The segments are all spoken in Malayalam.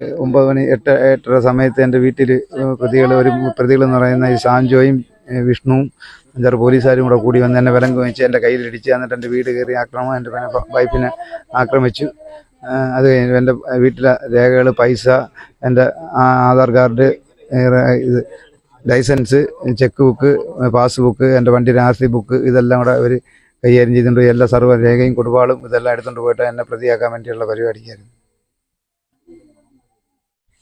9 മണി 8:30 സമയത്ത് എൻ്റെ വീട്ടിൽ പ്രതികളെന്ന് പറയുന്ന ഈ സാൻജോയും വിഷ്ണുവും 5-6 പോലീസുകാരും കൂടി വന്ന് എന്നെ വിലങ്ങ് വെച്ച് എൻ്റെ കയ്യിലിടിച്ച് എന്നിട്ട് എൻ്റെ വീട് കയറി ആക്രമണം എൻ്റെ വൈഫിനെ ആക്രമിച്ചു. അത് കഴിഞ്ഞ് എൻ്റെ വീട്ടിലെ രേഖകൾ, പൈസ, എൻ്റെ ആധാർ കാർഡ്, ഇത് ലൈസൻസ്, ചെക്ക് ബുക്ക്, പാസ്ബുക്ക്, എൻ്റെ വണ്ടിയുടെ RC ബുക്ക് ഇതെല്ലാം കൂടെ അവർ കൈകാര്യം ചെയ്തിട്ടുണ്ട്. എല്ലാ സർവ്വ രേഖയും കുടുംബാളും ഇതെല്ലാം എടുത്തുകൊണ്ട് പോയിട്ട് എന്നെ പ്രതിയാക്കാൻ വേണ്ടിയുള്ള പരിപാടിക്കായിരുന്നു.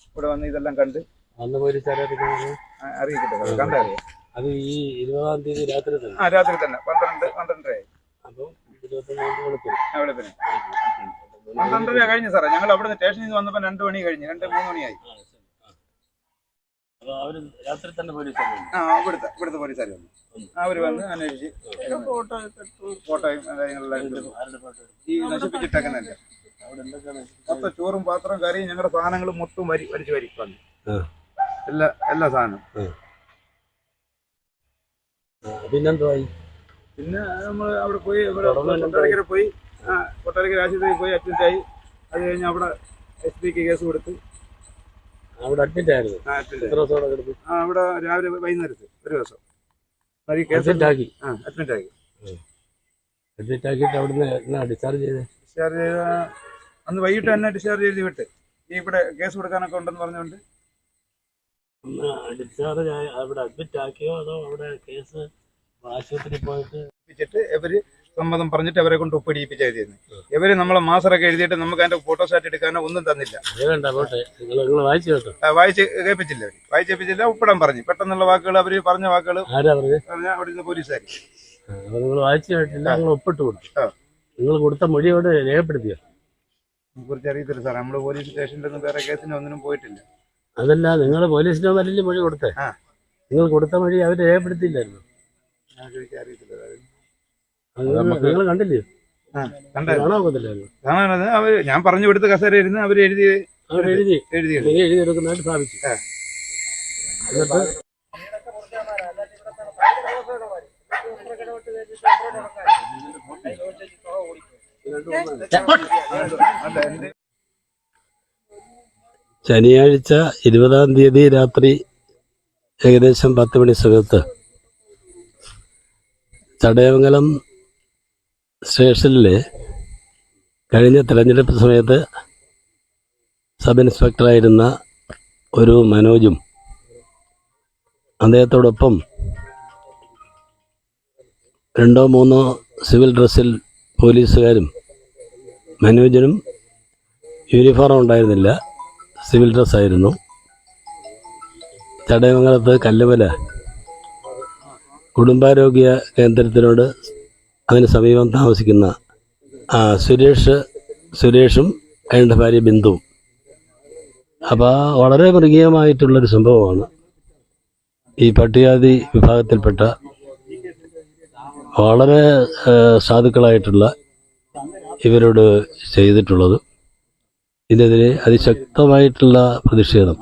ഇവിടെ വന്ന് ഇതെല്ലാം കണ്ട് അറിയിക്കട്ടെ, കണ്ടറിയാം. അത് ഈ 20-ാം തീയതി രാത്രി തന്നെ രാത്രി തന്നെ 12:30 അപ്പം 29 വെളുപ്പിന് 12:30 കഴിഞ്ഞു സാറേ. ഞങ്ങൾ അവിടെ നിന്ന് സ്റ്റേഷനിൽ നിന്ന് വന്നപ്പോൾ 2 മണി കഴിഞ്ഞു, 2-3 മണിയായി. രാത്രി തന്നെ ഇവിടുത്തെ പോലീസുകാർ വന്നു. അവർ വന്ന് അന്വേഷിച്ച് ഫോട്ടോയും കാര്യങ്ങളെല്ലാം ഈ നശിപ്പിച്ചിട്ടേക്കുന്നല്ലേ. മൊത്തം ചോറും പാത്രവും കറിയും ഞങ്ങളുടെ സാധനങ്ങളും മൊത്തം വലിച്ചു വന്നു. എല്ലാ സാധനവും. പിന്നെന്തുവായി? പിന്നെ നമ്മൾ അവിടെ പോയി കൊട്ടാരക്കര പോയി, കൊട്ടാരക്കര ആശുപത്രിയിൽ പോയി അഡ്മിറ്റായി. അത് കഴിഞ്ഞ് അവിടെ SP-ക്ക് കേസ് കൊടുത്ത് അവിടെ അഡ്മിറ്റ് ആയിരുന്നു. അവിടെ രാവിലെ വൈകുന്നേരത്ത് ഒരു ദിവസം അഡ്മിറ്റ് ആക്കി. അവിടുന്ന് ഡിസ്ചാർജ് ചെയ്ത അന്ന് വൈകിട്ട് തന്നെ ഡിസ്ചാർജ് ചെയ്ത് വിട്ട്. ഈ ഇവിടെ കേസ് കൊടുക്കാനൊക്കെ ഉണ്ടെന്ന് പറഞ്ഞുകൊണ്ട് ഡിസ്ചാർജ് അവിടെ അഡ്മിറ്റ് ആക്കിയോ അതോ അവിടെ കേസ് ആശുപത്രി പോയിട്ട് ഇവര് സമ്മതം പറഞ്ഞിട്ട് അവരെ കൊണ്ട് ഒപ്പിടിപ്പിച്ച് എഴുതിയിരുന്നു. ഇവര് നമ്മളെ മാസറൊക്കെ എഴുതിയിട്ട് നമുക്ക് അതിന്റെ ഫോട്ടോസ്റ്റാറ്റ് എടുക്കാനോ ഒന്നും തന്നില്ല. വായിച്ച് കേൾപ്പിച്ചില്ല. വായിച്ചേപ്പിച്ചില്ല, ഒപ്പിടാൻ പറഞ്ഞു. പെട്ടെന്നുള്ള വാക്കുകൾ അവര് പറഞ്ഞ വാക്കുകൾ അവിടുന്ന് പോലീസുകാർ ഒപ്പിട്ട് കൊടുത്തു. നിങ്ങൾ കൊടുത്ത മൊഴിയോട് രേഖപ്പെടുത്തിയോ? കുറിച്ച് അറിയത്തില്ല സാർ. നമ്മള് പോലീസ് സ്റ്റേഷനിലൊന്നും വേറെ കേസിന് ഒന്നിനും പോയിട്ടില്ല. അതല്ല, നിങ്ങൾ പോലീസിനോ നല്ല മൊഴി കൊടുത്തേ? നിങ്ങൾ കൊടുത്ത മൊഴി അവര് രേഖപ്പെടുത്തിയില്ലായിരുന്നു. അറിയത്തില്ല. നിങ്ങൾ കണ്ടില്ലയോ? കാണാനത് അവര് ഞാൻ പറഞ്ഞു കൊടുത്ത കസേര ഇരുന്ന് അവര് എഴുതിയെടുക്കുന്നതായിട്ട് സ്ഥാപിച്ചു. ശനിയാഴ്ച 20-ാം തീയതി രാത്രി ഏകദേശം 10 മണി സമയത്ത് ചടയമംഗലം സ്റ്റേഷനിലെ കഴിഞ്ഞ തെരഞ്ഞെടുപ്പ് സമയത്ത് സബ് ഇൻസ്പെക്ടറായിരുന്ന ഒരു മനോജും അദ്ദേഹത്തോടൊപ്പം 2-3 സിവിൽ ഡ്രസ്സിൽ പോലീസുകാരും, മനോജിനും യൂണിഫോം ഉണ്ടായിരുന്നില്ല, സിവിൽ ഡ്രസ്സായിരുന്നു. ചടയമംഗലത്ത് കല്ലുമല കുടുംബാരോഗ്യ കേന്ദ്രത്തിനോട് അതിന് സമീപം താമസിക്കുന്ന സുരേഷും അയാളുടെ ഭാര്യ ബിന്ദുവും. അപ്പോൾ വളരെ മൃഗീയമായിട്ടുള്ളൊരു സംഭവമാണ് ഈ പട്ടികജാതി വിഭാഗത്തിൽപ്പെട്ട വളരെ സാധുക്കളായിട്ടുള്ള ഇവരോട് ചെയ്തിട്ടുള്ളത്. ഇതിനെതിരെ അതിശക്തമായിട്ടുള്ള പ്രതിഷേധം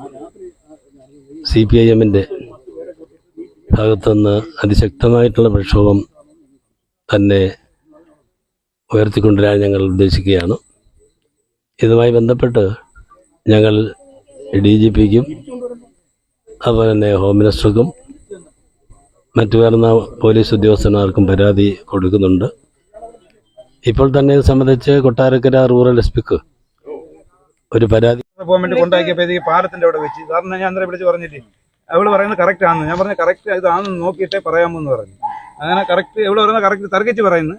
CPIM-ന്റെ ഭാഗത്തുനിന്ന് അതിശക്തമായിട്ടുള്ള പ്രക്ഷോഭം തന്നെ ഉയർത്തിക്കൊണ്ടുവരാൻ ഞങ്ങൾ ഉദ്ദേശിക്കുകയാണ്. ഇതുമായി ബന്ധപ്പെട്ട് ഞങ്ങൾ DGP-ക്കും അതുപോലെ തന്നെ ഹോം മിനിസ്റ്റർക്കും മറ്റു വരുന്ന പോലീസ് ഉദ്യോഗസ്ഥന്മാർക്കും പരാതി കൊടുക്കുന്നുണ്ട്. ഇപ്പോൾ തന്നെ ഇത് സംബന്ധിച്ച് കൊട്ടാരക്കര റൂറൽ SP-ക്ക് ഒരു പരാതി പോകാൻ വേണ്ടി കൊണ്ടാക്കിയപ്പോൾ ഈ പാലത്തിന്റെ അവിടെ വെച്ച് സാറിന് ഞാൻ അന്നേരം വിളിച്ച് പറഞ്ഞില്ലേ, അവള് പറയുന്നത് കറക്റ്റ് ആണെന്ന്. ഞാൻ പറഞ്ഞു കറക്റ്റ് ഇതാണെന്ന് നോക്കിയിട്ടേ പറയാമെന്ന് പറഞ്ഞു. അങ്ങനെ കറക്റ്റ് എവിടെ പറയുന്നത് കറക്റ്റ് തർക്കിച്ച് പറയുന്നു.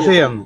SI ആണെന്ന്.